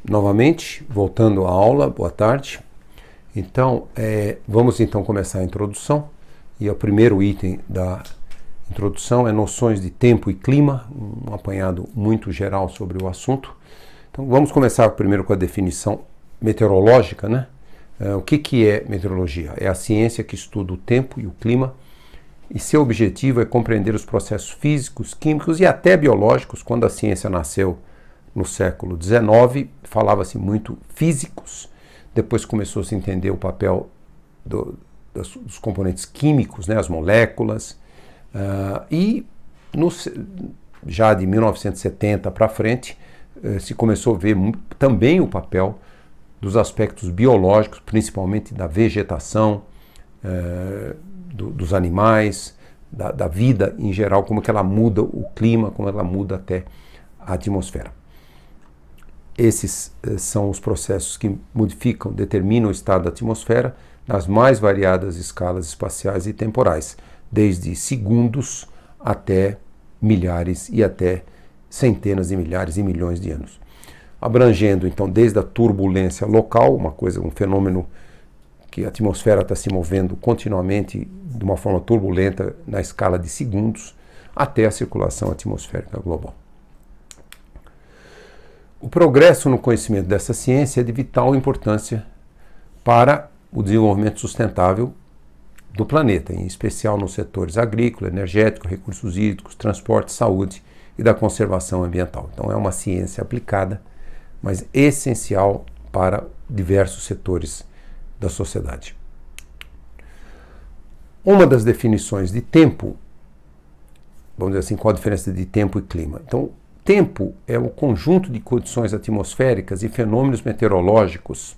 Novamente, voltando à aula, boa tarde. Então, vamos então começar a introdução. E o primeiro item da introdução é noções de tempo e clima, um apanhado muito geral sobre o assunto. Então, vamos começar primeiro com a definição meteorológica, né? O que é meteorologia? É a ciência que estuda o tempo e o clima, e seu objetivo é compreender os processos físicos, químicos e até biológicos. Quando a ciência nasceu no século XIX, falava-se muito físicos, depois começou a se entender o papel dos componentes químicos, né, as moléculas, já de 1970 para frente, se começou a ver também o papel dos aspectos biológicos, principalmente da vegetação, dos animais, da vida em geral, como que ela muda o clima, como ela muda até a atmosfera. Esses são os processos que modificam, determinam o estado da atmosfera nas mais variadas escalas espaciais e temporais, desde segundos até milhares e até centenas de milhares e milhões de anos. Abrangendo, então, desde a turbulência local, um fenômeno que a atmosfera está se movendo continuamente de uma forma turbulenta na escala de segundos, até a circulação atmosférica global. O progresso no conhecimento dessa ciência é de vital importância para o desenvolvimento sustentável do planeta, em especial nos setores agrícola, energético, recursos hídricos, transporte, saúde e da conservação ambiental. Então é uma ciência aplicada, mas essencial para diversos setores da sociedade. Uma das definições de tempo, vamos dizer assim, qual a diferença de tempo e clima? Então, tempo é o conjunto de condições atmosféricas e fenômenos meteorológicos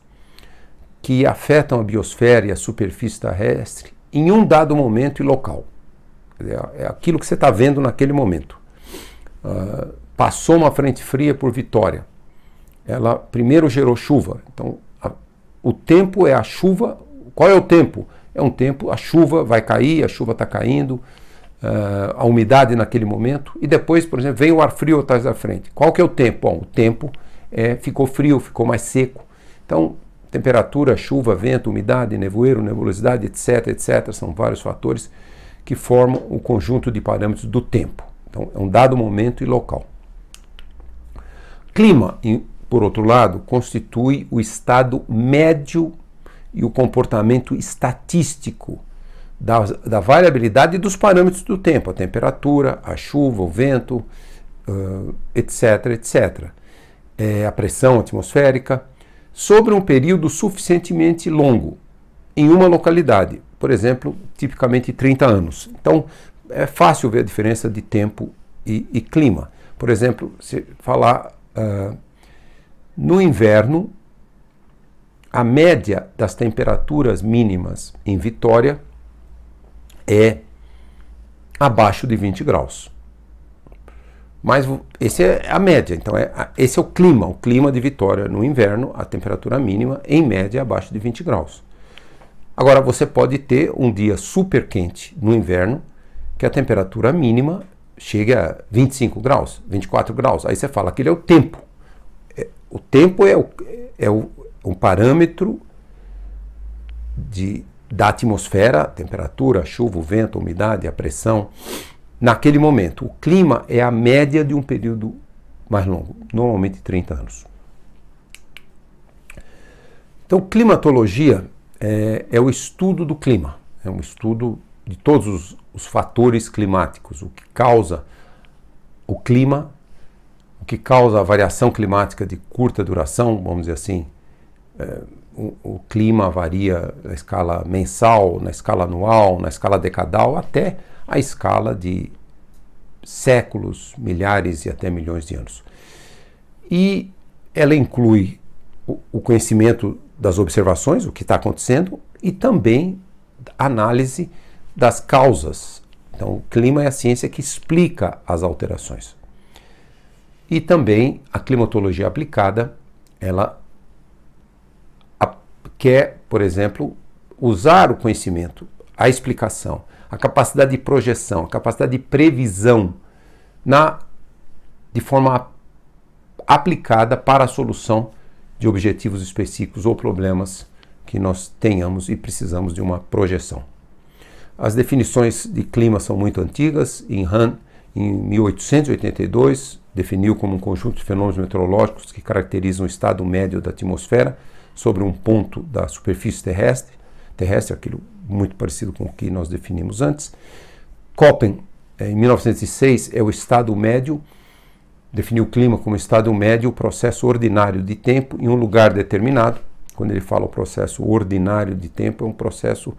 que afetam a biosfera e a superfície terrestre em um dado momento e local. É aquilo que você está vendo naquele momento. Passou uma frente fria por Vitória. Ela primeiro gerou chuva. Então, o tempo é a chuva. Qual é o tempo? É um tempo, a chuva vai cair, a chuva está caindo, a umidade naquele momento, e depois, por exemplo, vem o ar frio atrás da frente. Qual que é o tempo? Bom, o tempo ficou frio, ficou mais seco. Então, temperatura, chuva, vento, umidade, nevoeiro, nebulosidade, etc., etc., são vários fatores que formam o conjunto de parâmetros do tempo. Então, é um dado momento e local. Clima, por outro lado, constitui o estado médio e o comportamento estatístico da variabilidade dos parâmetros do tempo, a temperatura, a chuva, o vento, etc., etc. A pressão atmosférica, sobre um período suficientemente longo, em uma localidade, por exemplo, tipicamente 30 anos. Então, é fácil ver a diferença de tempo e clima. Por exemplo, se falar no inverno, a média das temperaturas mínimas em Vitória é abaixo de 20 graus. Mas essa é a média, então esse é o clima de Vitória no inverno, a temperatura mínima em média é abaixo de 20 graus. Agora você pode ter um dia super quente no inverno, que a temperatura mínima chega a 25 graus, 24 graus. Aí você fala, aquele é o tempo. O tempo é um parâmetro da atmosfera, a temperatura, a chuva, o vento, a umidade, a pressão, naquele momento. O clima é a média de um período mais longo, normalmente 30 anos. Então, climatologia é o estudo do clima, é um estudo de todos os fatores climáticos, o que causa o clima, o que causa a variação climática de curta duração, vamos dizer assim. O clima varia na escala mensal, na escala anual, na escala decadal, até a escala de séculos, milhares e até milhões de anos. E ela inclui o conhecimento das observações, o que está acontecendo, e também análise das causas. Então, o clima é a ciência que explica as alterações. E também a climatologia aplicada, ela quer, por exemplo, usar o conhecimento, a explicação, a capacidade de projeção, a capacidade de previsão de forma aplicada para a solução de objetivos específicos ou problemas que nós tenhamos e precisamos de uma projeção. As definições de clima são muito antigas. Han, em 1882, definiu como um conjunto de fenômenos meteorológicos que caracterizam o estado médio da atmosfera sobre um ponto da superfície terrestre, aquilo muito parecido com o que nós definimos antes. Köppen, em 1906, é o estado médio, definiu o clima como estado médio, o processo ordinário de tempo em um lugar determinado. Quando ele fala o processo ordinário de tempo, é um processo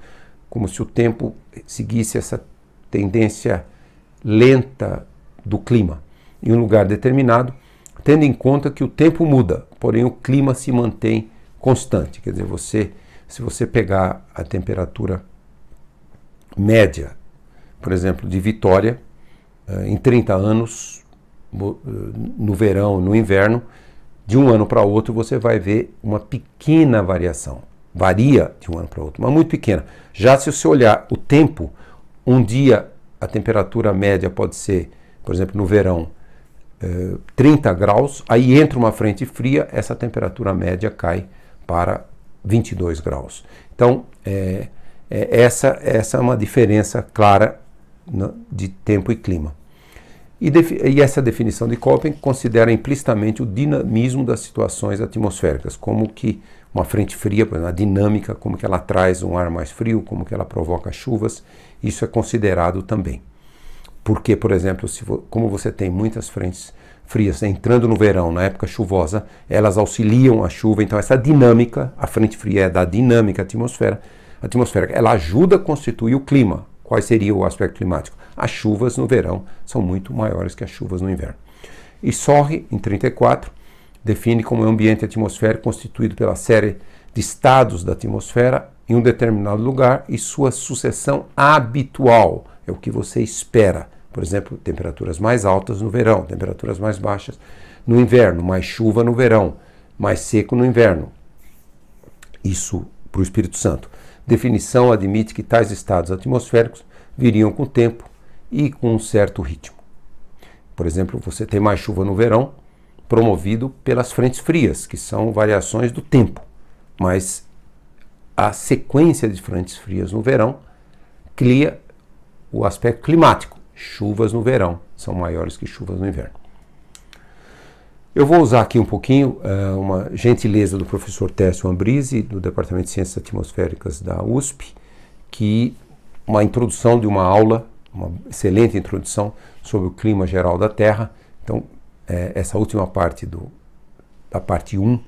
como se o tempo seguisse essa tendência lenta do clima em um lugar determinado, tendo em conta que o tempo muda, porém o clima se mantém constante. Quer dizer, se você pegar a temperatura média, por exemplo, de Vitória, em 30 anos, no verão, no inverno, de um ano para outro você vai ver uma pequena variação. Varia de um ano para outro, mas muito pequena. Já se você olhar o tempo, um dia a temperatura média pode ser, por exemplo, no verão, 30 graus, aí entra uma frente fria, essa temperatura média cai para 22 graus. Então, essa é uma diferença clara de tempo e clima. E essa definição de Köppen considera implicitamente o dinamismo das situações atmosféricas, como que uma frente fria, por exemplo, a dinâmica, como que ela traz um ar mais frio, como que ela provoca chuvas, isso é considerado também. Porque, por exemplo, como você tem muitas frentes frias entrando no verão, na época chuvosa, elas auxiliam a chuva, então essa dinâmica, a frente fria é da dinâmica atmosférica, ela ajuda a constituir o clima. Qual seria o aspecto climático? As chuvas no verão são muito maiores que as chuvas no inverno. E Sorre, em 1934, define como um ambiente atmosférico constituído pela série de estados da atmosfera em um determinado lugar e sua sucessão habitual, é o que você espera. Por exemplo, temperaturas mais altas no verão, temperaturas mais baixas no inverno, mais chuva no verão, mais seco no inverno. Isso para o Espírito Santo. Definição admite que tais estados atmosféricos viriam com o tempo e com um certo ritmo. Por exemplo, você tem mais chuva no verão, promovido pelas frentes frias, que são variações do tempo. Mas a sequência de frentes frias no verão cria o aspecto climático. Chuvas no verão são maiores que chuvas no inverno. Eu vou usar aqui um pouquinho uma gentileza do professor Tércio Ambrise, do Departamento de Ciências Atmosféricas da USP, que uma introdução de uma aula, uma excelente introdução sobre o clima geral da Terra. Então, essa última parte da parte 1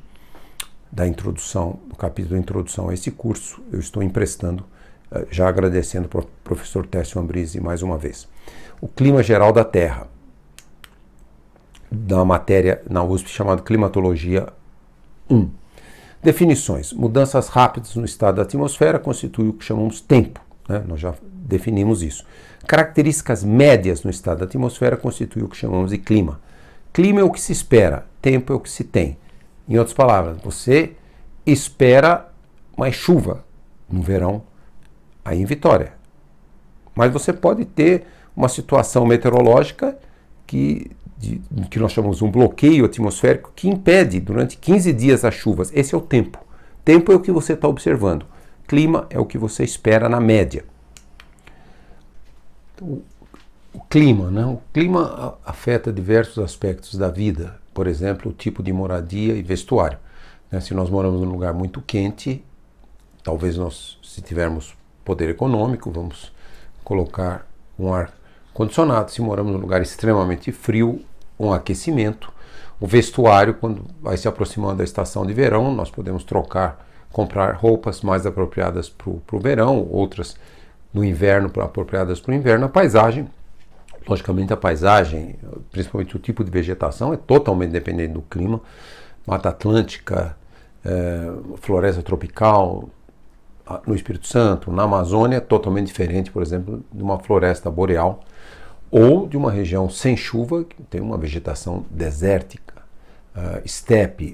da introdução, do capítulo da introdução a esse curso, eu estou emprestando, já agradecendo para o professor Tércio Ambrise mais uma vez. O clima geral da Terra, da matéria na USP chamada Climatologia 1. Definições. Mudanças rápidas no estado da atmosfera constituem o que chamamos tempo. Né? Nós já definimos isso. Características médias no estado da atmosfera constituem o que chamamos de clima. Clima é o que se espera, tempo é o que se tem. Em outras palavras, você espera mais chuva no verão aí em Vitória. Mas você pode ter uma situação meteorológica que nós chamamos de um bloqueio atmosférico que impede durante 15 dias as chuvas. Esse é o tempo. Tempo é o que você está observando. Clima é o que você espera na média. O clima, né? O clima afeta diversos aspectos da vida. Por exemplo, o tipo de moradia e vestuário. Se nós moramos num lugar muito quente, talvez nós, se tivermos poder econômico, vamos colocar um ar condicionado. Se moramos num lugar extremamente frio, um aquecimento. O vestuário, quando vai se aproximando da estação de verão, nós podemos comprar roupas mais apropriadas para o verão, outras no inverno apropriadas para o inverno. A paisagem, logicamente a paisagem, principalmente o tipo de vegetação, é totalmente dependente do clima. Mata Atlântica, floresta tropical, no Espírito Santo, na Amazônia, é totalmente diferente, por exemplo, de uma floresta boreal ou de uma região sem chuva, que tem uma vegetação desértica,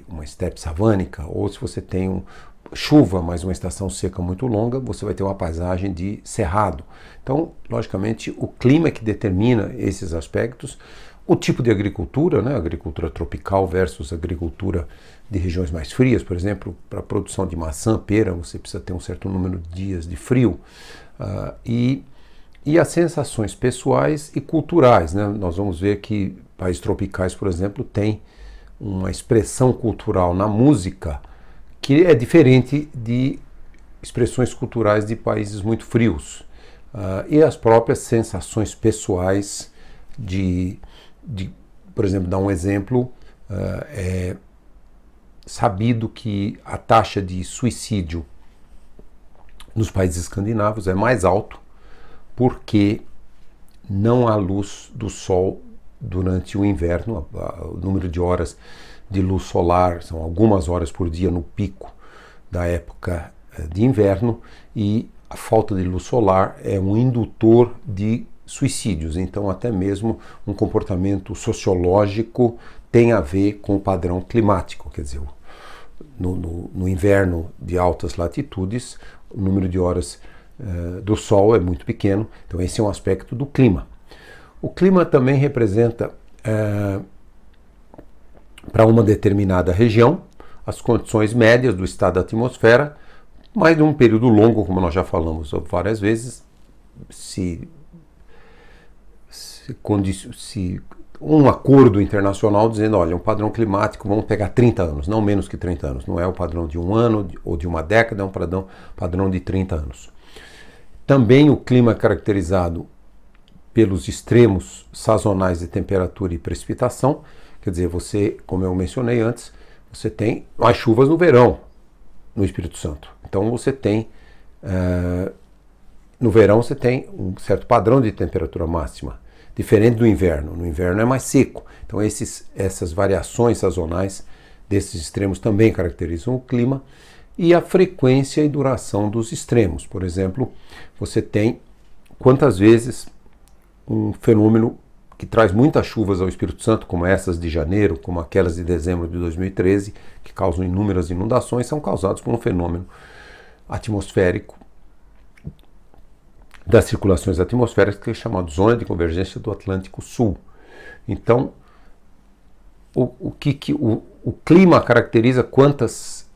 uma estepe savânica, ou se você tem chuva, mas uma estação seca muito longa, você vai ter uma paisagem de cerrado. Então, logicamente, o clima é que determina esses aspectos. O tipo de agricultura, né? Agricultura tropical versus agricultura de regiões mais frias, por exemplo, para a produção de maçã, pera, você precisa ter um certo número de dias de frio. E as sensações pessoais e culturais, né? Nós vamos ver que países tropicais, por exemplo, têm uma expressão cultural na música que é diferente de expressões culturais de países muito frios. E as próprias sensações pessoais por exemplo, dar um exemplo, é sabido que a taxa de suicídio nos países escandinavos é mais alto porque não há luz do sol durante o inverno. O número de horas de luz solar são algumas horas por dia no pico da época de inverno, e a falta de luz solar é um indutor de suicídios. Então, até mesmo um comportamento sociológico tem a ver com o padrão climático. Quer dizer, no inverno de altas latitudes, o número de horas do sol é muito pequeno. Então, esse é um aspecto do clima. O clima também representa, para uma determinada região, as condições médias do estado da atmosfera, mas num período longo, como nós já falamos várias vezes, se um acordo internacional dizendo, olha, um padrão climático, vamos pegar 30 anos, não menos que 30 anos. Não é o padrão de um ano ou de uma década, é um padrão de 30 anos. Também o clima é caracterizado pelos extremos sazonais de temperatura e precipitação. Quer dizer, você, como eu mencionei antes, você tem as chuvas no verão no Espírito Santo. Então você tem, no verão você tem um certo padrão de temperatura máxima, diferente do inverno. No inverno é mais seco. Então essas variações sazonais desses extremos também caracterizam o clima, e a frequência e duração dos extremos. Por exemplo, você tem quantas vezes um fenômeno que traz muitas chuvas ao Espírito Santo, como essas de janeiro, como aquelas de dezembro de 2013, que causam inúmeras inundações, são causados por um fenômeno atmosférico das circulações atmosféricas, que é chamado Zona de Convergência do Atlântico Sul. Então, o clima caracteriza quantas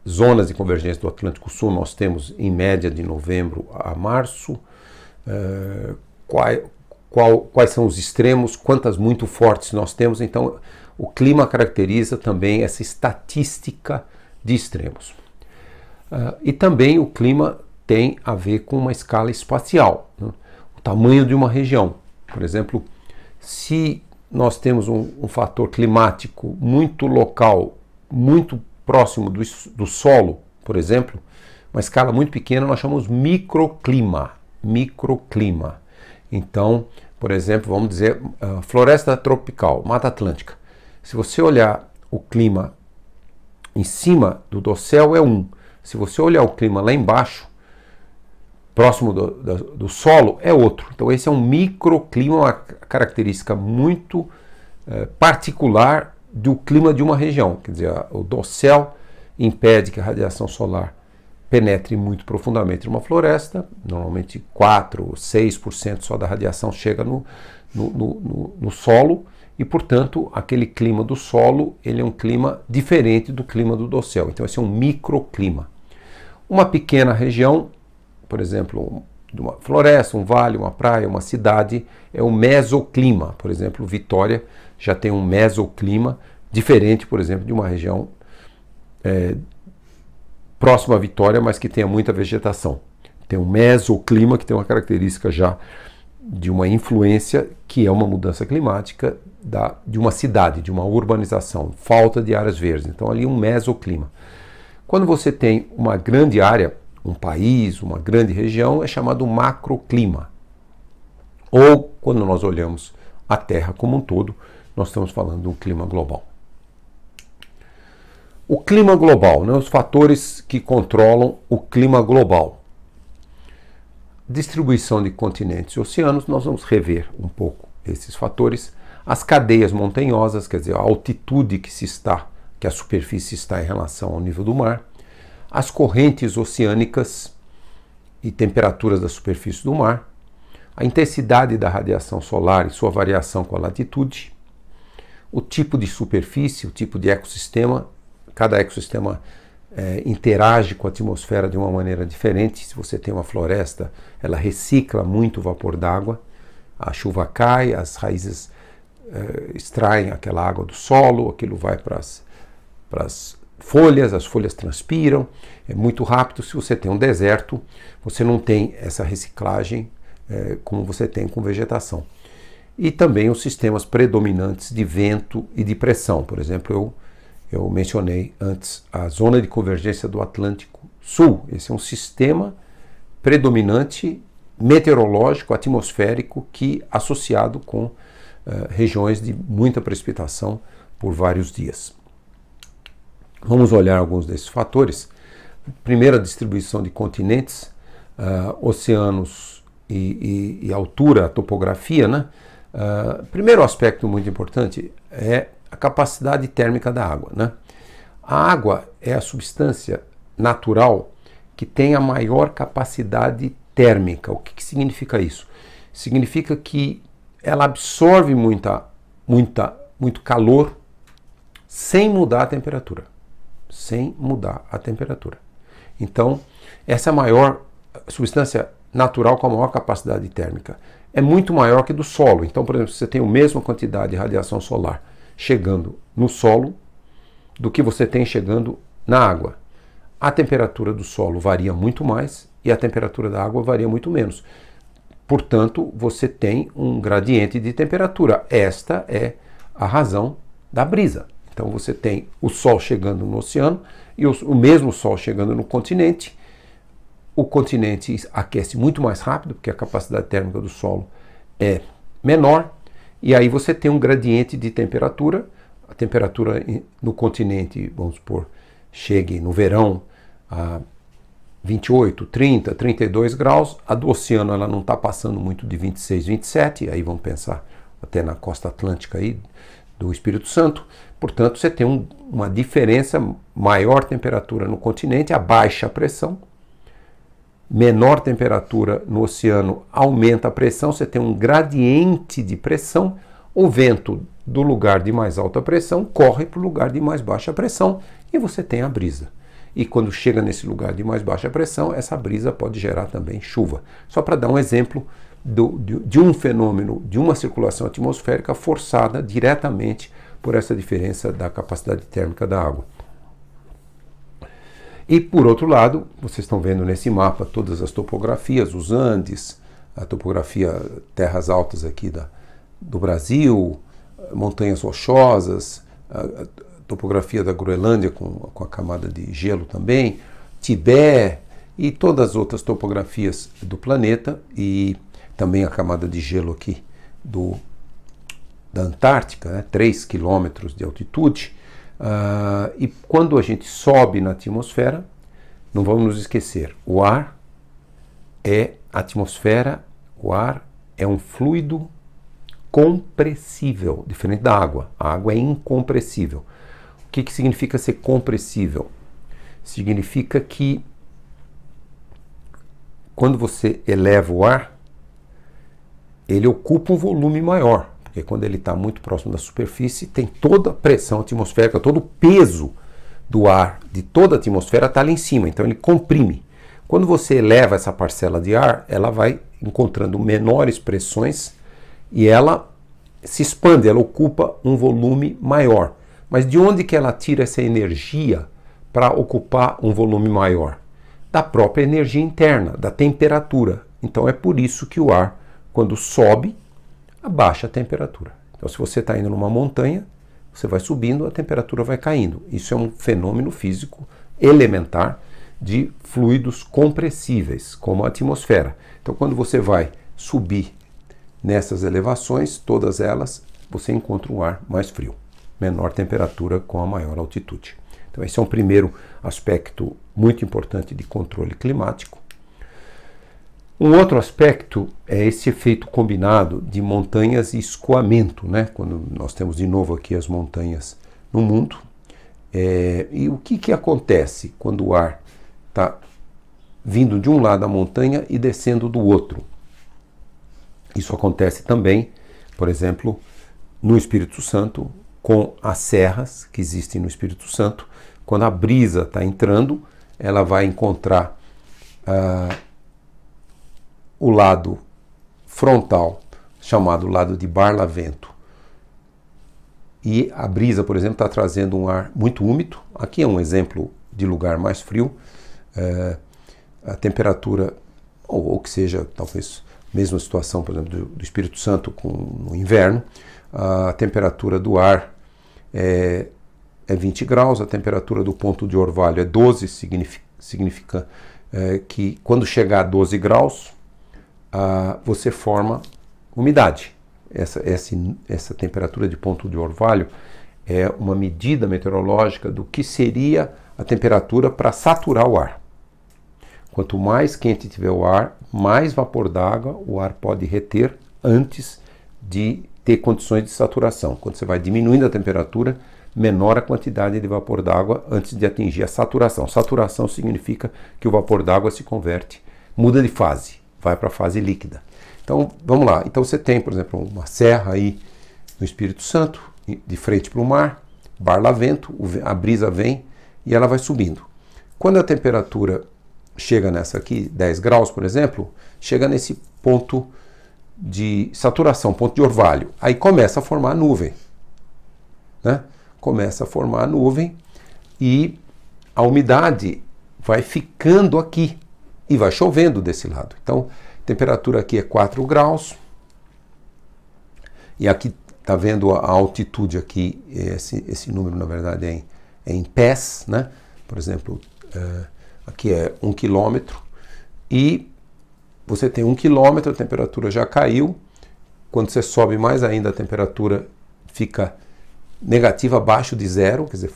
zonas de convergência do Atlântico Sul nós temos em média de novembro a março, quais são os extremos, quantas muito fortes nós temos. Então, o clima caracteriza também essa estatística de extremos. E também o clima tem a ver com uma escala espacial, né? O tamanho de uma região. Por exemplo, se nós temos um fator climático muito local, muito próximo do solo, por exemplo, uma escala muito pequena, nós chamamos microclima. Então, por exemplo, vamos dizer, floresta tropical, Mata Atlântica. Se você olhar o clima em cima do dossel é 1. Se você olhar o clima lá embaixo, próximo do solo, é outro. Então esse é um microclima, uma característica muito particular do clima de uma região. Quer dizer, o dossel impede que a radiação solar penetre muito profundamente numa floresta. Normalmente 4 ou 6% só da radiação chega no solo, e portanto aquele clima do solo ele é um clima diferente do clima do dossel. Então esse é um microclima. Uma pequena região, por exemplo, de uma floresta, um vale, uma praia, uma cidade, é um mesoclima. Por exemplo, Vitória já tem um mesoclima diferente, por exemplo, de uma região próxima à Vitória, mas que tenha muita vegetação. Tem um mesoclima que tem uma característica já de uma influência que é uma mudança climática de uma cidade, de uma urbanização, falta de áreas verdes. Então ali um mesoclima. Quando você tem uma grande área, um país, uma grande região, é chamado macroclima. Ou, quando nós olhamos a Terra como um todo, nós estamos falando de um clima global. O clima global, né, os fatores que controlam o clima global. Distribuição de continentes e oceanos, nós vamos rever um pouco esses fatores. As cadeias montanhosas, quer dizer, a altitude que a superfície está em relação ao nível do mar. As correntes oceânicas e temperaturas da superfície do mar, a intensidade da radiação solar e sua variação com a latitude, o tipo de superfície, o tipo de ecossistema. Cada ecossistema interage com a atmosfera de uma maneira diferente. Se você tem uma floresta, ela recicla muito vapor d'água, a chuva cai, as raízes extraem aquela água do solo, aquilo vai para as folhas, as folhas transpiram, é muito rápido. Se você tem um deserto, você não tem essa reciclagem como você tem com vegetação. E também os sistemas predominantes de vento e de pressão. Por exemplo, eu mencionei antes a zona de convergência do Atlântico Sul. Esse é um sistema predominante meteorológico, atmosférico, que associado com regiões de muita precipitação por vários dias. Vamos olhar alguns desses fatores. Primeiro, a distribuição de continentes, oceanos e altura, a topografia, né? Primeiro aspecto muito importante é a capacidade térmica da água, né? A água é a substância natural que tem a maior capacidade térmica. O que significa isso? Significa que ela absorve muito calor sem mudar a temperatura. Sem mudar a temperatura. Então, essa é a maior substância natural com a maior capacidade térmica. É muito maior que do solo. Então, por exemplo, se você tem a mesma quantidade de radiação solar chegando no solo do que você tem chegando na água, a temperatura do solo varia muito mais e a temperatura da água varia muito menos. Portanto, você tem um gradiente de temperatura. Esta é a razão da brisa. Então você tem o Sol chegando no oceano e o mesmo Sol chegando no continente. O continente aquece muito mais rápido, porque a capacidade térmica do solo é menor. E aí você tem um gradiente de temperatura. A temperatura no continente, vamos supor, chegue no verão a 28, 30, 32 graus. A do oceano ela não está passando muito de 26, 27. Aí vamos pensar até na costa atlântica aí do Espírito Santo. Portanto, você tem uma diferença, maior temperatura no continente, a baixa pressão, menor temperatura no oceano, aumenta a pressão, você tem um gradiente de pressão, o vento do lugar de mais alta pressão corre para o lugar de mais baixa pressão e você tem a brisa. E quando chega nesse lugar de mais baixa pressão, essa brisa pode gerar também chuva. Só para dar um exemplo de um fenômeno, de uma circulação atmosférica forçada diretamente por essa diferença da capacidade térmica da água. E por outro lado, vocês estão vendo nesse mapa todas as topografias, os Andes, a topografia terras altas aqui do Brasil, montanhas rochosas, a topografia da Groenlândia com a camada de gelo também, Tibete e todas as outras topografias do planeta e também a camada de gelo aqui da Antártica, né, 3 quilômetros de altitude. E quando a gente sobe na atmosfera, não vamos nos esquecer, o ar é atmosfera, o ar é um fluido compressível, diferente da água. A água é incompressível. O que significa ser compressível? Significa que quando você eleva o ar, ele ocupa um volume maior. Porque quando ele está muito próximo da superfície, tem toda a pressão atmosférica, todo o peso do ar de toda a atmosfera está ali em cima, então ele comprime. Quando você eleva essa parcela de ar, ela vai encontrando menores pressões e ela se expande, ela ocupa um volume maior. Mas de onde que ela tira essa energia para ocupar um volume maior? Da própria energia interna, da temperatura. Então é por isso que o ar, quando sobe, abaixa a temperatura. Então, se você está indo numa montanha, você vai subindo, a temperatura vai caindo. Isso é um fenômeno físico elementar de fluidos compressíveis, como a atmosfera. Então, quando você vai subir nessas elevações, todas elas, você encontra um ar mais frio, menor temperatura com a maior altitude. Então, esse é um primeiro aspecto muito importante de controle climático. Um outro aspecto é esse efeito combinado de montanhas e escoamento, né? Quando nós temos de novo aqui as montanhas no mundo. E o que acontece quando o ar está vindo de um lado da montanha e descendo do outro? Isso acontece também, por exemplo, no Espírito Santo, com as serras que existem no Espírito Santo. Quando a brisa está entrando, ela vai encontrar o lado frontal, chamado lado de barlavento. E a brisa, por exemplo, está trazendo um ar muito úmido. Aqui é um exemplo de lugar mais frio. A temperatura, ou que seja, talvez, mesma situação, por exemplo, do Espírito Santo no inverno, a temperatura do ar é 20 graus, a temperatura do ponto de orvalho é 12, significa que quando chegar a 12 graus, você forma umidade. Essa temperatura de ponto de orvalho é uma medida meteorológica do que seria a temperatura para saturar o ar. Quanto mais quente tiver o ar, mais vapor d'água o ar pode reter antes de ter condições de saturação. Quando você vai diminuindo a temperatura, menor a quantidade de vapor d'água antes de atingir a saturação. Saturação significa que o vapor d'água se converte, muda de fase, vai para a fase líquida. Então, vamos lá. Então você tem, por exemplo, uma serra aí no Espírito Santo, de frente para o mar, barlavento, a brisa vem e ela vai subindo. Quando a temperatura chega nessa aqui, 10 graus, por exemplo, chega nesse ponto de saturação, ponto de orvalho. Aí começa a formar nuvem, né? Começa a formar nuvem e a umidade vai ficando aqui e vai chovendo desse lado. Então, a temperatura aqui é 4 graus e aqui está vendo a altitude aqui, esse número na verdade é em pés, né? Por exemplo, aqui é 1 quilômetro e você tem 1 quilômetro, a temperatura já caiu. Quando você sobe mais ainda, a temperatura fica negativa, abaixo de zero, quer dizer,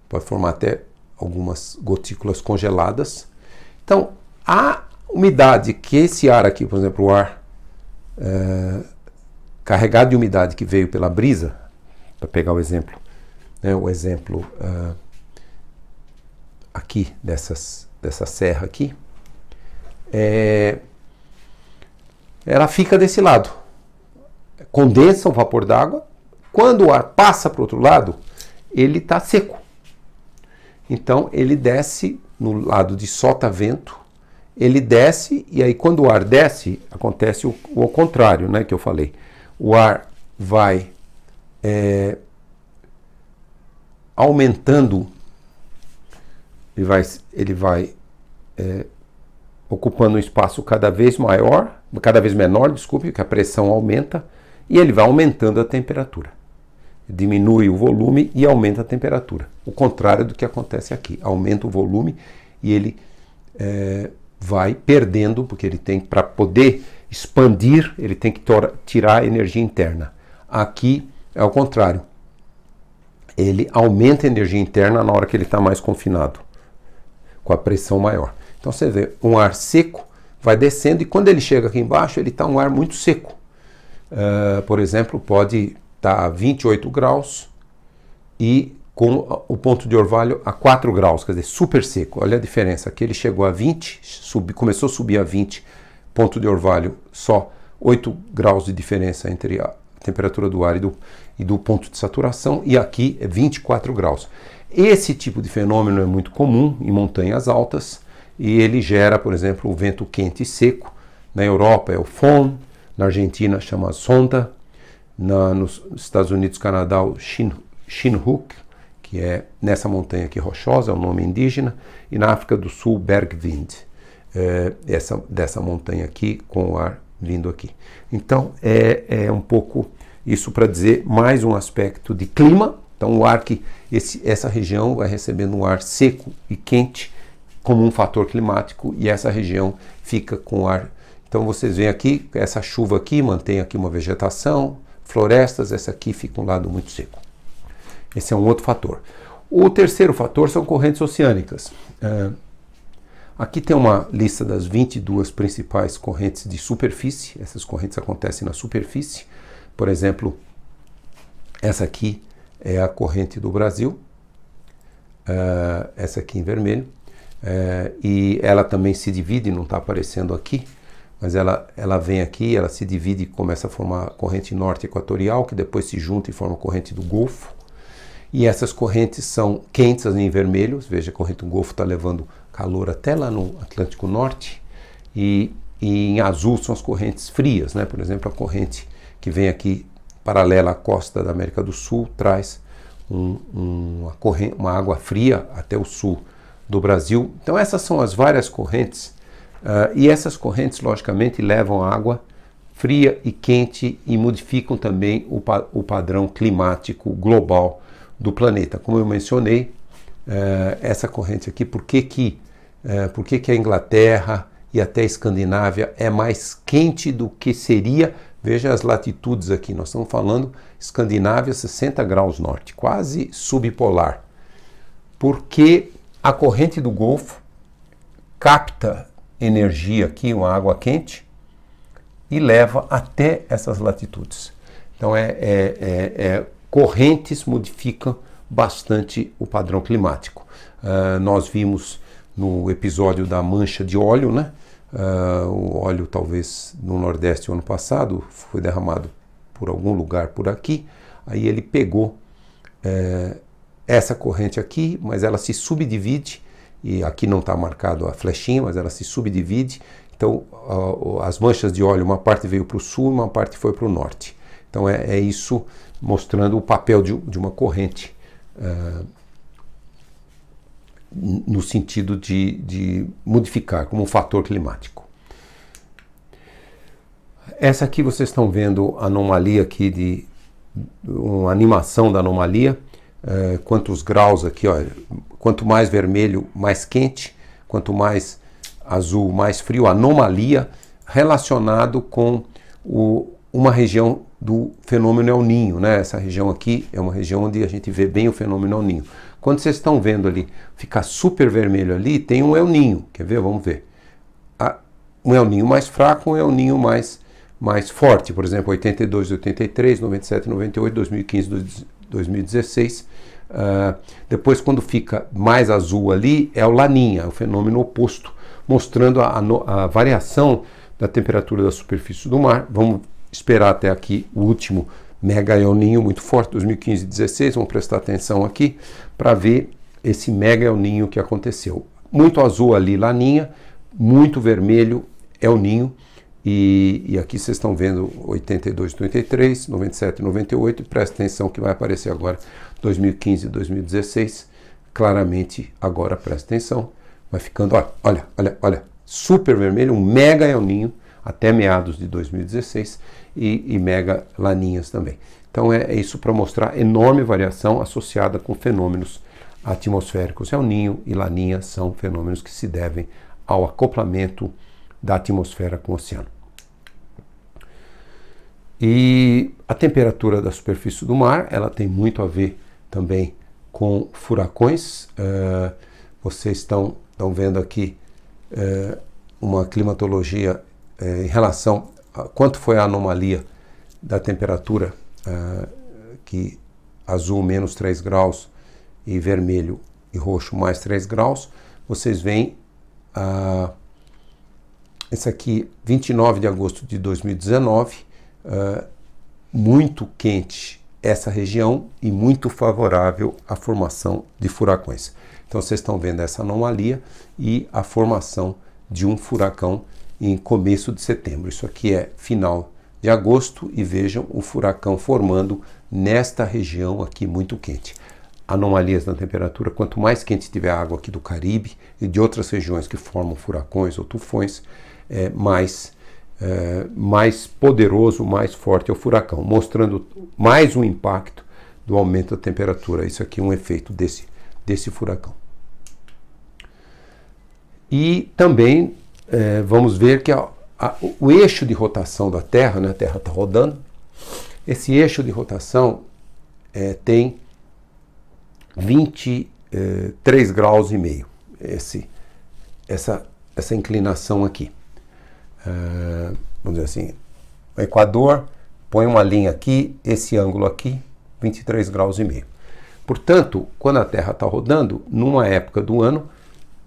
pode formar até algumas gotículas congeladas. Então, a umidade que esse ar aqui, por exemplo, o ar carregado de umidade que veio pela brisa, para pegar o exemplo, né, aqui dessa serra aqui, ela fica desse lado, condensa o vapor d'água. Quando o ar passa para o outro lado, ele está seco. Então ele desce no lado de sotavento, ele desce e aí quando o ar desce, acontece o contrário, né, que eu falei. O ar vai aumentando, ele vai ocupando um espaço cada vez menor, desculpe, que a pressão aumenta e ele vai aumentando a temperatura. Diminui o volume e aumenta a temperatura. O contrário do que acontece aqui. Aumenta o volume e ele vai perdendo, porque ele tem, para poder expandir, ele tem que tirar a energia interna. Aqui é o contrário. Ele aumenta a energia interna na hora que ele está mais confinado, com a pressão maior. Então você vê, um ar seco vai descendo e quando ele chega aqui embaixo, ele está um ar muito seco. Por exemplo, pode estar a 28 graus e com o ponto de orvalho a 4 graus, quer dizer, super seco. Olha a diferença, aqui ele chegou a 20, começou a subir a 20, ponto de orvalho só 8 graus de diferença entre a temperatura do ar e do ponto de saturação, e aqui é 24 graus. Esse tipo de fenômeno é muito comum em montanhas altas e ele gera, por exemplo, o vento quente e seco. Na Europa é o Föhn, na Argentina chama Sonda, nos Estados Unidos e Canadá o Chinook, que é nessa montanha aqui rochosa, é o nome indígena, e na África do Sul Bergwind, dessa montanha aqui com o ar vindo aqui. Então é um pouco isso para dizer mais um aspecto de clima. Então o ar que essa região vai recebendo um ar seco e quente como um fator climático e essa região fica com o ar. Então vocês veem aqui, essa chuva aqui mantém aqui uma vegetação, florestas, essa aqui fica um lado muito seco. Esse é um outro fator. O terceiro fator são correntes oceânicas. Aqui tem uma lista das 22 principais correntes de superfície. Essas correntes acontecem na superfície. Por exemplo, essa aqui é a corrente do Brasil, essa aqui em vermelho, e ela também se divide, não está aparecendo aqui, mas ela vem aqui, ela se divide e começa a formar a corrente norte equatorial, que depois se junta e forma a corrente do Golfo. E essas correntes são quentes em vermelho, veja, a corrente do Golfo está levando calor até lá no Atlântico Norte, e em azul são as correntes frias, né? Por exemplo, a corrente que vem aqui paralela à costa da América do Sul traz uma água fria até o sul do Brasil. Então essas são as várias correntes, e essas correntes logicamente levam água fria e quente e modificam também o padrão climático global do planeta. Como eu mencionei, essa corrente aqui, por que a Inglaterra e até a Escandinávia é mais quente do que seria? Veja as latitudes aqui, nós estamos falando Escandinávia 60 graus norte, quase subpolar. Porque a corrente do Golfo capta energia aqui, uma água quente, e leva até essas latitudes. Então correntes modificam bastante o padrão climático. Nós vimos no episódio da mancha de óleo, né? O óleo talvez no Nordeste o ano passado foi derramado por algum lugar por aqui, aí ele pegou essa corrente aqui, mas ela se subdivide, e aqui não está marcado a flechinha, mas ela se subdivide. Então as manchas de óleo, uma parte veio para o sul e uma parte foi para o norte. Então é isso mostrando o papel de uma corrente no sentido de modificar como um fator climático. Essa aqui vocês estão vendo a anomalia aqui, uma animação da anomalia, quantos graus aqui, ó, quanto mais vermelho, mais quente, quanto mais azul, mais frio, anomalia relacionado com uma região do fenômeno El Niño, né? Essa região aqui é uma região onde a gente vê bem o fenômeno El Niño. Quando vocês estão vendo ali, ficar super vermelho ali, tem um El Niño. Quer ver? Vamos ver. Um El Niño mais fraco, um El Niño mais forte. Por exemplo, 82, 83, 97, 98, 2015, 2016. Depois, quando fica mais azul ali, é o Laninha, o fenômeno oposto, mostrando a variação da temperatura da superfície do mar. Vamos esperar até aqui o último mega El Niño muito forte, 2015 e 2016, vamos prestar atenção aqui para ver esse mega El Niño que aconteceu. Muito azul ali, Laninha, muito vermelho, El Niño, e aqui vocês estão vendo 82, 83, 97, 98, e presta atenção que vai aparecer agora 2015 e 2016, claramente agora presta atenção, vai ficando, olha, super vermelho, um mega El Niño, até meados de 2016, e mega laninhas também. Então é isso para mostrar enorme variação associada com fenômenos atmosféricos. El Niño e Laninha são fenômenos que se devem ao acoplamento da atmosfera com o oceano. E a temperatura da superfície do mar, ela tem muito a ver também com furacões. Vocês estão vendo aqui uma climatologia em relação a quanto foi a anomalia da temperatura, que azul menos 3 graus e vermelho e roxo mais 3 graus. Vocês veem esse aqui, 29 de agosto de 2019, muito quente essa região e muito favorável à formação de furacões. Então vocês estão vendo essa anomalia e a formação de um furacão em começo de setembro. Isso aqui é final de agosto e vejam o furacão formando nesta região aqui muito quente. Anomalias na temperatura, quanto mais quente tiver a água aqui do Caribe e de outras regiões que formam furacões ou tufões, mais poderoso, mais forte é o furacão, mostrando mais um impacto do aumento da temperatura. Isso aqui é um efeito desse furacão. E também vamos ver que o eixo de rotação da Terra, né, a Terra está rodando, esse eixo de rotação tem 23 graus e meio, essa inclinação aqui. Vamos dizer assim, o Equador, põe uma linha aqui, esse ângulo aqui, 23 graus e meio. Portanto, quando a Terra está rodando, numa época do ano,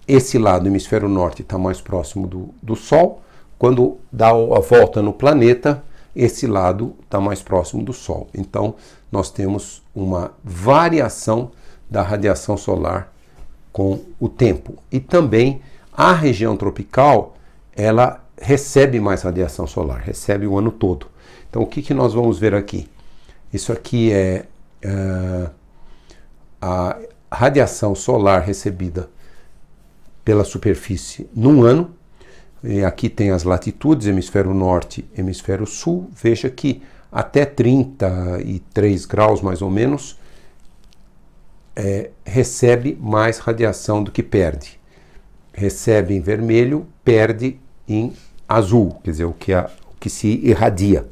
esse lado, o hemisfério norte, está mais próximo do Sol, quando dá a volta no planeta, esse lado está mais próximo do Sol. Então, nós temos uma variação da radiação solar com o tempo. E também a região tropical, ela recebe mais radiação solar, recebe o ano todo. Então, o que nós vamos ver aqui? Isso aqui é a radiação solar recebida pela superfície num ano. E aqui tem as latitudes, hemisfério norte, hemisfério sul. Veja que até 33 graus, mais ou menos, recebe mais radiação do que perde. Recebe em vermelho, perde em azul, quer dizer, o que se irradia.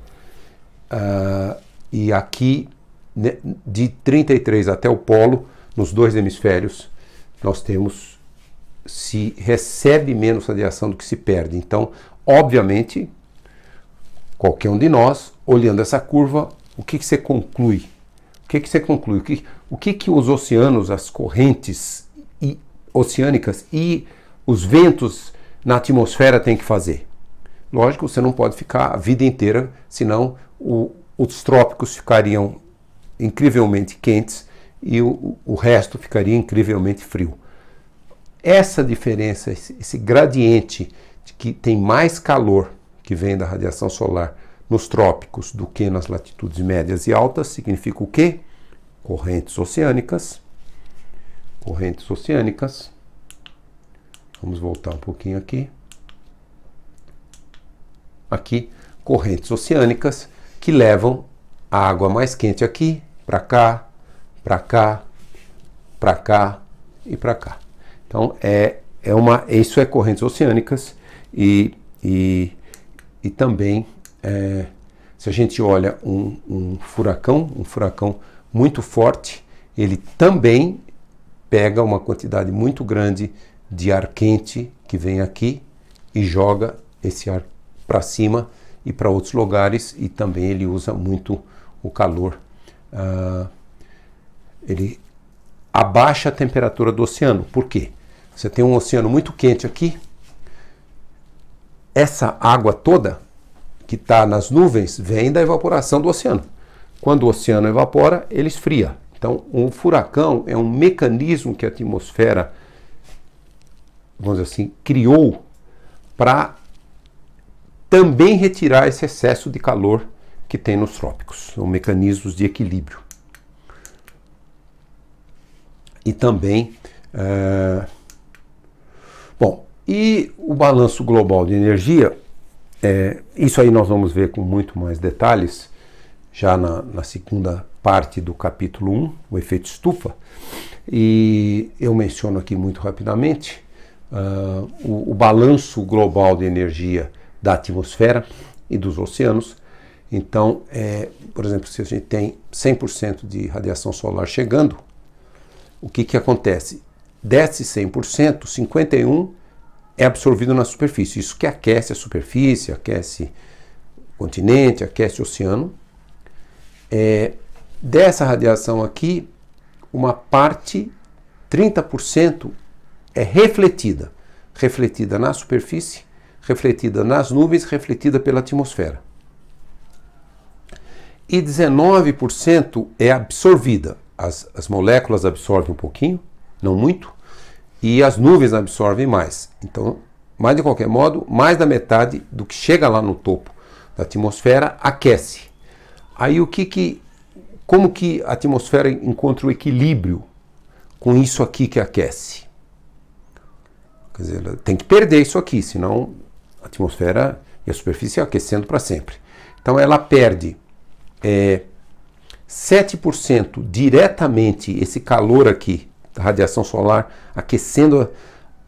E aqui, de 33 até o polo, nos dois hemisférios, nós temos, se recebe menos radiação do que se perde. Então, obviamente, qualquer um de nós, olhando essa curva, o que você conclui? O que os oceanos, as correntes oceânicas e os ventos na atmosfera têm que fazer? Lógico, você não pode ficar a vida inteira, senão os trópicos ficariam incrivelmente quentes e o resto ficaria incrivelmente frio. Essa diferença, esse gradiente de que tem mais calor que vem da radiação solar nos trópicos do que nas latitudes médias e altas, significa o quê? Correntes oceânicas. Correntes oceânicas. Vamos voltar um pouquinho aqui. Aqui, correntes oceânicas que levam a água mais quente aqui, para cá, para cá, para cá e para cá. Então, isso é correntes oceânicas e também, se a gente olha um furacão muito forte, ele também pega uma quantidade muito grande de ar quente que vem aqui e joga esse ar para cima e para outros lugares, e também ele usa muito o calor. Ele abaixa a temperatura do oceano. Por quê? Você tem um oceano muito quente aqui, essa água toda que está nas nuvens vem da evaporação do oceano. Quando o oceano evapora, ele esfria. Então, um furacão é um mecanismo que a atmosfera, vamos dizer assim, criou para também retirar esse excesso de calor que tem nos trópicos. São mecanismos de equilíbrio. E também, e o balanço global de energia, isso aí nós vamos ver com muito mais detalhes, já na segunda parte do capítulo 1, o efeito estufa. E eu menciono aqui muito rapidamente o balanço global de energia da atmosfera e dos oceanos. Então, por exemplo, se a gente tem 100% de radiação solar chegando, o que acontece? Desce 100%, 51% é absorvido na superfície. Isso que aquece a superfície, aquece o continente, aquece o oceano. Dessa radiação aqui, uma parte, 30%, é refletida. Refletida na superfície, refletida nas nuvens, refletida pela atmosfera. E 19% é absorvida. As moléculas absorvem um pouquinho, não muito, e as nuvens absorvem mais. Então, mas de qualquer modo, mais da metade do que chega lá no topo da atmosfera aquece. Aí como que a atmosfera encontra o equilíbrio com isso aqui que aquece? Quer dizer, ela tem que perder isso aqui, senão a atmosfera e a superfície aquecendo para sempre. Então ela perde 7% diretamente, esse calor aqui, da radiação solar, aquecendo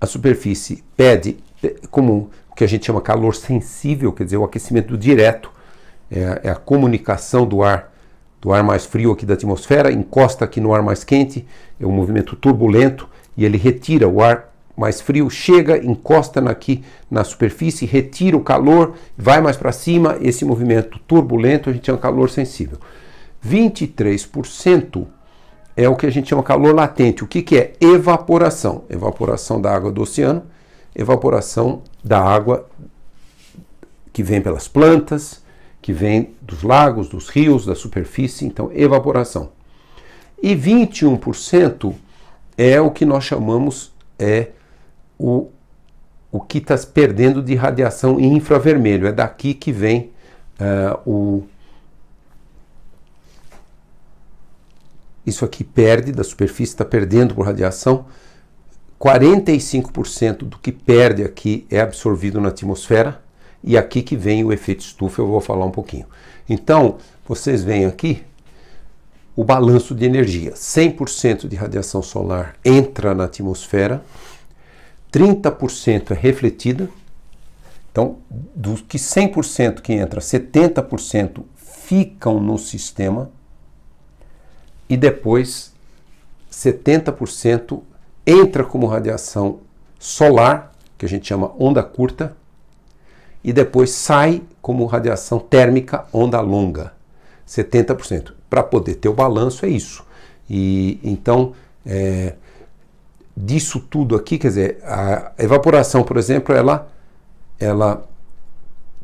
a superfície, perde como o que a gente chama calor sensível, quer dizer, o aquecimento direto, é a comunicação do ar mais frio aqui da atmosfera, encosta aqui no ar mais quente, é um movimento turbulento, e ele retira o ar mais frio, chega, encosta aqui na superfície, retira o calor, vai mais para cima, esse movimento turbulento a gente chama calor sensível. 23% é o que a gente chama calor latente. O que é? Evaporação. Evaporação da água do oceano, evaporação da água que vem pelas plantas, que vem dos lagos, dos rios, da superfície, então evaporação. E 21% é o que nós chamamos o que está perdendo de radiação em infravermelho. É daqui que vem isso aqui perde da superfície, está perdendo por radiação. 45% do que perde aqui é absorvido na atmosfera, e aqui que vem o efeito estufa, eu vou falar um pouquinho. Então, vocês veem aqui o balanço de energia. 100% de radiação solar entra na atmosfera, 30% é refletida. Então, dos que 100% que entra, 70% ficam no sistema, e depois 70% entra como radiação solar, que a gente chama onda curta, e depois sai como radiação térmica onda longa, 70%. Para poder ter o balanço é isso. E então, disso tudo aqui, quer dizer, a evaporação, por exemplo, ela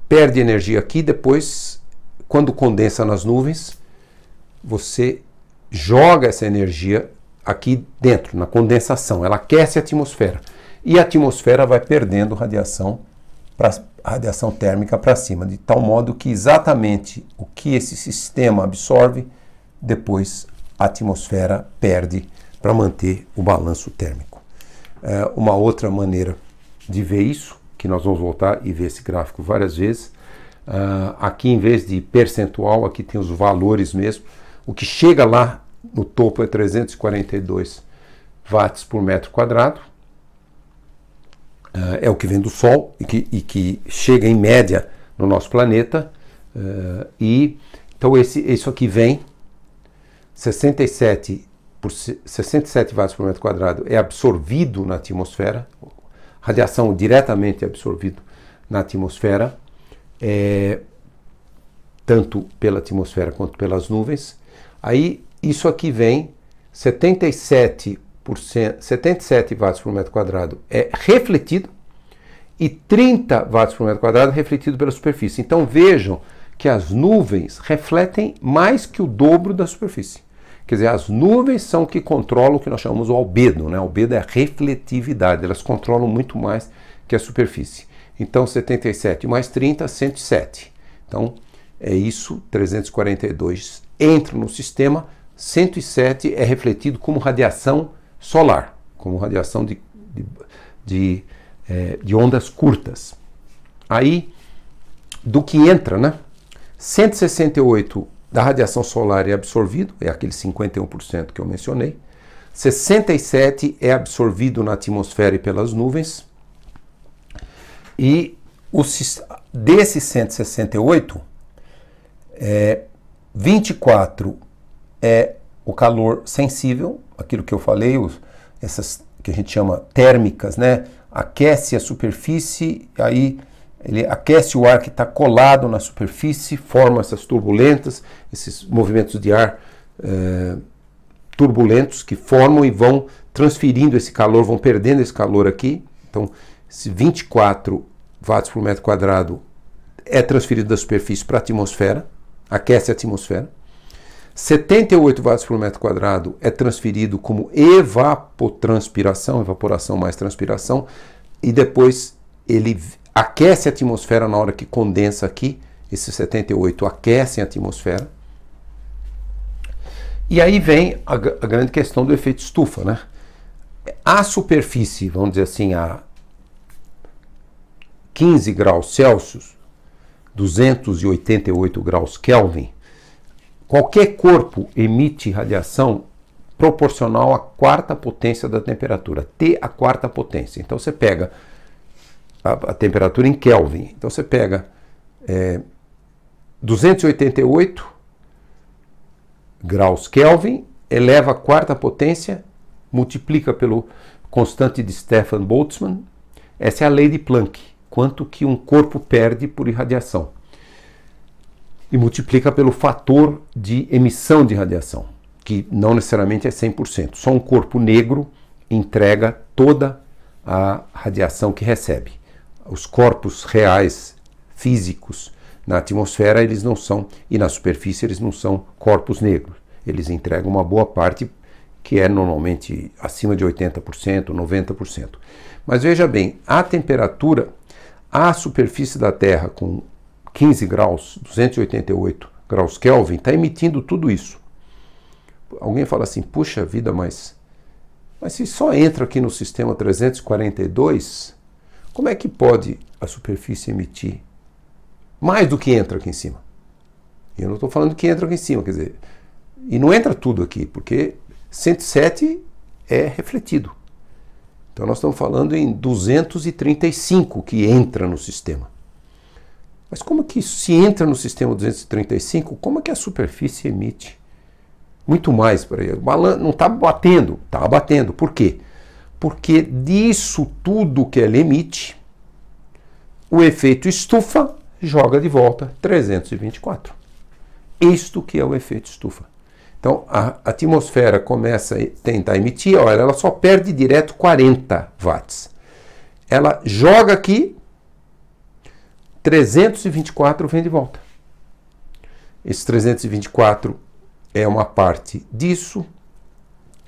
perde energia aqui, depois, quando condensa nas nuvens, você joga essa energia aqui dentro, na condensação, ela aquece a atmosfera. E a atmosfera vai perdendo radiação térmica para cima, de tal modo que exatamente o que esse sistema absorve, depois a atmosfera perde para manter o balanço térmico. Uma outra maneira de ver isso, que nós vamos voltar e ver esse gráfico várias vezes, aqui em vez de percentual, aqui tem os valores mesmo. O que chega lá no topo é 342 watts por metro quadrado. É o que vem do Sol e que chega em média no nosso planeta. Então isso aqui vem 67 watts por metro quadrado é absorvido na atmosfera. Radiação diretamente absorvida na atmosfera, tanto pela atmosfera quanto pelas nuvens. Aí isso aqui vem 77 watts por metro quadrado é refletido e 30 watts por metro quadrado é refletido pela superfície. Então vejam que as nuvens refletem mais que o dobro da superfície. Quer dizer, as nuvens são que controlam o que nós chamamos o albedo, né? O albedo é a refletividade, elas controlam muito mais que a superfície. Então 77 mais 30, 107. Então é isso, 342 entra no sistema, 107 é refletido como radiação solar, como radiação de ondas curtas. Aí, do que entra, né? 168 da radiação solar é absorvido, é aquele 51% que eu mencionei. 67 é absorvido na atmosfera e pelas nuvens. E desses 168, 24 é o calor sensível, aquilo que eu falei, essas que a gente chama térmicas, né? Aquece a superfície, aí ele aquece o ar que está colado na superfície, forma essas turbulentas, esses movimentos de ar turbulentos que formam e vão transferindo esse calor, vão perdendo esse calor aqui. Então, esse 24 watts por metro quadrado é transferido da superfície para a atmosfera, aquece a atmosfera. 78 watts por metro quadrado é transferido como evapotranspiração, evaporação mais transpiração, e depois ele aquece a atmosfera na hora que condensa aqui, esses 78 aquecem a atmosfera. E aí vem a grande questão do efeito estufa, né? A superfície, vamos dizer assim, a 15 graus Celsius, 288 graus Kelvin, qualquer corpo emite radiação proporcional à quarta potência da temperatura, T a quarta potência. Então você pega a temperatura em Kelvin, então você pega 288 graus Kelvin, eleva a quarta potência, multiplica pelo constante de Stefan Boltzmann. Essa é a lei de Planck, quanto que um corpo perde por irradiação. E multiplica pelo fator de emissão de radiação, que não necessariamente é 100%. Só um corpo negro entrega toda a radiação que recebe. Os corpos reais físicos. Na atmosfera eles não são, e na superfície eles não são corpos negros. Eles entregam uma boa parte, que é normalmente acima de 80%, 90%. Mas veja bem, a temperatura, a superfície da Terra com 15 graus, 288 graus Kelvin, está emitindo tudo isso. Alguém fala assim, puxa vida, mas se só entra aqui no sistema 342, como é que pode a superfície emitir mais do que entra aqui em cima? E eu não estou falando que entra aqui em cima, quer dizer, e não entra tudo aqui, porque 107 é refletido. Então nós estamos falando em 235 que entra no sistema. Mas como que se entra no sistema 235, como é que a superfície emite muito mais para ele? Não está batendo, está batendo. Por quê? Porque disso tudo que ela emite, o efeito estufa joga de volta 324. Isto que é o efeito estufa. Então a atmosfera começa a tentar emitir, olha, ela só perde direto 40 watts. Ela joga aqui, 324 vem de volta. Esse 324 é uma parte disso,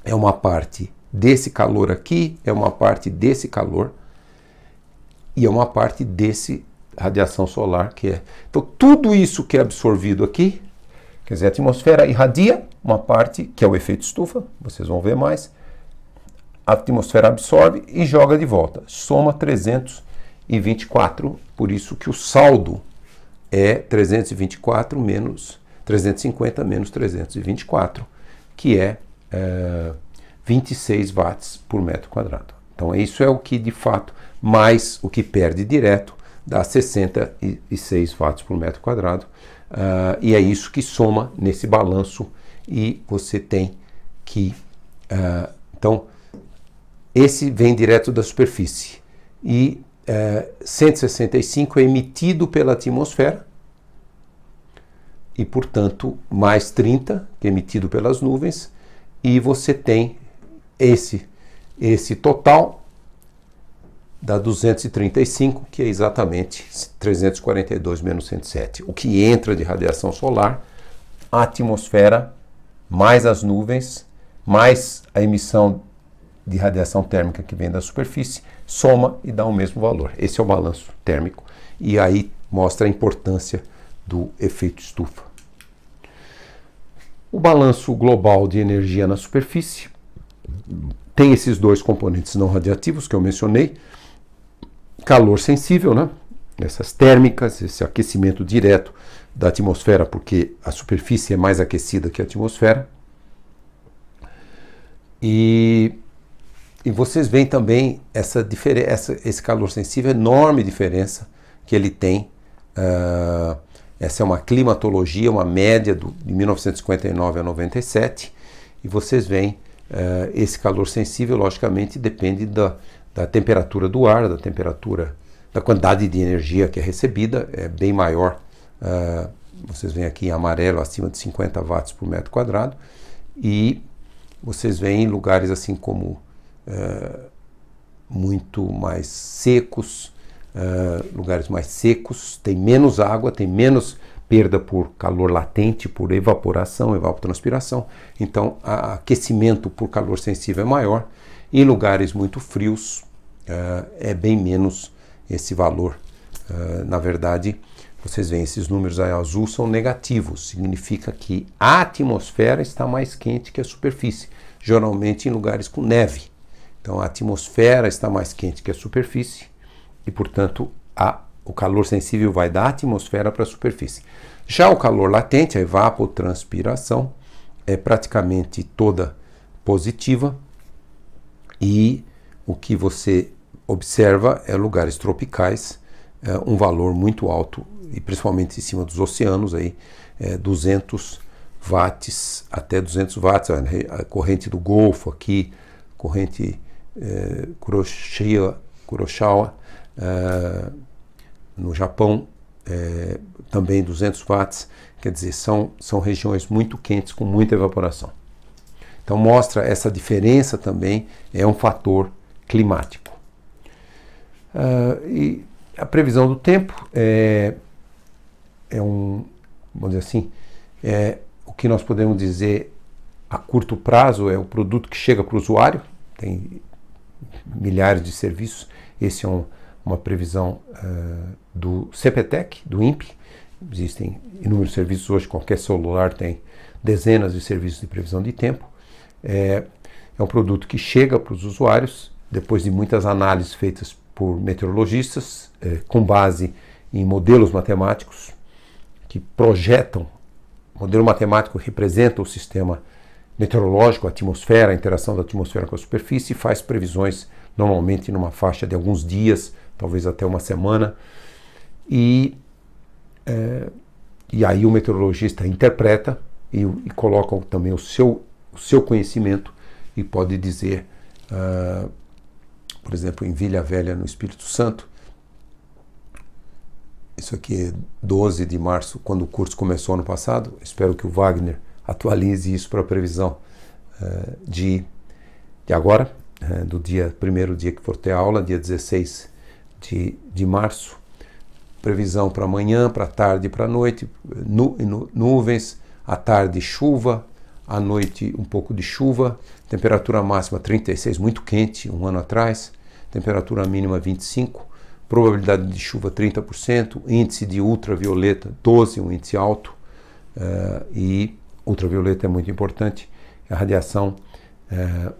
é uma parte desse calor aqui, é uma parte desse calor e é uma parte desse radiação solar que é. Então tudo isso que é absorvido aqui, quer dizer, a atmosfera irradia uma parte que é o efeito estufa, vocês vão ver mais. A atmosfera absorve e joga de volta, soma 324, por isso que o saldo é 324 menos 350 menos 324, que é 26 watts por metro quadrado. Então isso é o que de fato, mais o que perde direto, dá 66 watts por metro quadrado, e é isso que soma nesse balanço, e você tem que, então, esse vem direto da superfície, e 165 é emitido pela atmosfera, e portanto mais 30 que é emitido pelas nuvens, e você tem esse total dá 235, que é exatamente 342 menos 107. O que entra de radiação solar, a atmosfera, mais as nuvens, mais a emissão de radiação térmica que vem da superfície, soma e dá o mesmo valor. Esse é o balanço térmico, e aí mostra a importância do efeito estufa. O balanço global de energia na superfície tem esses dois componentes não radiativos que eu mencionei, calor sensível, né? Essas térmicas, esse aquecimento direto da atmosfera, porque a superfície é mais aquecida que a atmosfera. E vocês veem também esse calor sensível, enorme diferença que ele tem. Essa é uma climatologia, uma média de 1959 a 97, e vocês veem esse calor sensível, logicamente, depende da temperatura do ar, da temperatura, da quantidade de energia que é recebida, é bem maior. Vocês veem aqui em amarelo, acima de 50 watts por metro quadrado, e vocês veem em lugares assim como muito mais secos, lugares mais secos, tem menos água, tem menos perda por calor latente, por evaporação, evapotranspiração. Então, o aquecimento por calor sensível é maior. Em lugares muito frios, é bem menos esse valor. Na verdade, vocês veem esses números aí azul são negativos. Significa que a atmosfera está mais quente que a superfície, geralmente em lugares com neve. Então, a atmosfera está mais quente que a superfície e, portanto, o calor sensível vai da atmosfera para a superfície. Já o calor latente, a evapotranspiração, é praticamente toda positiva, e o que você observa é lugares tropicais, um valor muito alto, e principalmente em cima dos oceanos, aí, 200 watts, até 200 watts, a corrente do Golfo aqui, corrente Kuroshima, no Japão, também 200 watts, quer dizer, são regiões muito quentes com muita evaporação. Então mostra essa diferença também, é um fator climático. E a previsão do tempo, vamos dizer assim, o que nós podemos dizer a curto prazo é o produto que chega para o usuário, tem milhares de serviços. Esse é uma previsão do CPTEC, do INPE. Existem inúmeros serviços hoje, qualquer celular tem dezenas de serviços de previsão de tempo. É um produto que chega para os usuários depois de muitas análises feitas por meteorologistas, com base em modelos matemáticos que projetam. O modelo matemático representa o sistema meteorológico, a atmosfera, a interação da atmosfera com a superfície, e faz previsões normalmente numa faixa de alguns dias, talvez até uma semana, e aí o meteorologista interpreta e coloca também o seu conhecimento e pode dizer, por exemplo, em Vila Velha, no Espírito Santo, isso aqui é 12 de março, quando o curso começou ano passado. Espero que o Wagner atualize isso para a previsão de agora, do primeiro dia que for ter aula, dia 16 de março. Previsão para amanhã, para tarde e para a noite, nuvens, à tarde chuva, à noite um pouco de chuva, temperatura máxima 36, muito quente, um ano atrás, temperatura mínima 25, probabilidade de chuva 30%, índice de ultravioleta 12, um índice alto, e ultravioleta é muito importante. A radiação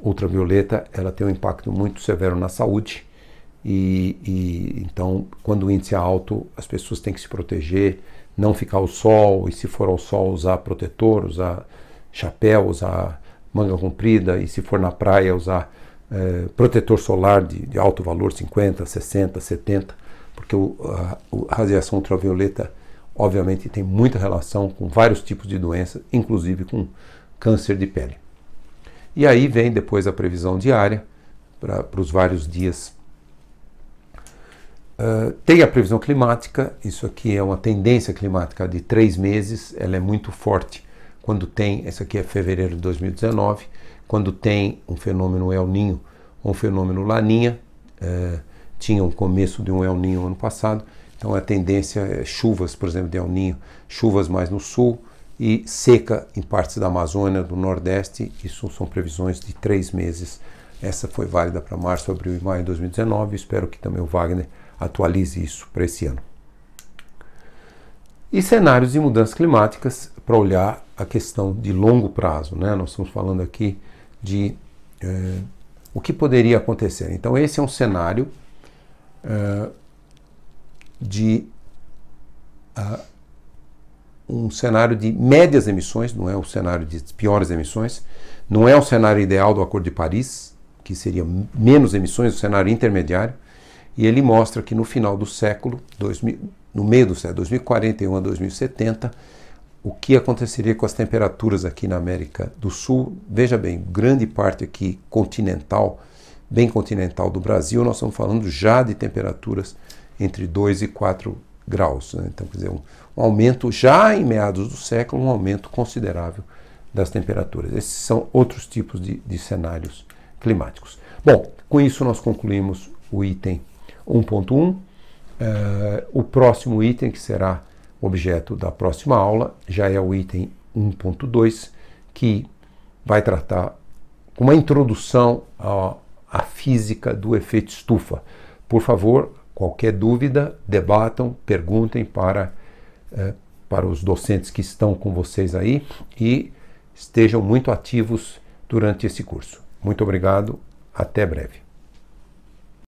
ultravioleta, ela tem um impacto muito severo na saúde, e então, quando o índice é alto, as pessoas têm que se proteger, não ficar ao sol, e se for ao sol, usar protetor, usar chapéu, usar manga comprida, e se for na praia, usar protetor solar de alto valor, 50, 60, 70, porque a radiação ultravioleta, obviamente, tem muita relação com vários tipos de doenças, inclusive com câncer de pele. E aí vem depois a previsão diária para os vários dias. Tem a previsão climática. Isso aqui é uma tendência climática de 3 meses, ela é muito forte quando tem, esse aqui é fevereiro de 2019, quando tem um fenômeno El Niño ou um fenômeno Laninha. Tinha um começo de um El Niño ano passado, então a tendência é chuvas, por exemplo, de El Niño, chuvas mais no sul e seca em partes da Amazônia, do Nordeste. Isso são previsões de 3 meses. Essa foi válida para março, abril e maio de 2019. Espero que também o Wagner atualize isso para esse ano. E cenários de mudanças climáticas para olhar a questão de longo prazo, né? Nós estamos falando aqui de o que poderia acontecer. Então esse é um cenário um cenário de médias emissões, não é um cenário de piores emissões, não é o cenário ideal do Acordo de Paris, que seria menos emissões, o cenário intermediário, e ele mostra que no final do século, no meio do século, 2041 a 2070, o que aconteceria com as temperaturas aqui na América do Sul. Veja bem, grande parte aqui continental, bem continental do Brasil, nós estamos falando já de temperaturas entre 2 e 4 graus. Né? Então, quer dizer, um aumento já em meados do século, um aumento considerável das temperaturas. Esses são outros tipos de cenários climáticos. Bom, com isso nós concluímos o item 1.1. O próximo item, que será objeto da próxima aula, já é o item 1.2, que vai tratar uma introdução à física do efeito estufa. Por favor, qualquer dúvida, debatam, perguntem para os docentes que estão com vocês aí e estejam muito ativos durante esse curso. Muito obrigado, até breve.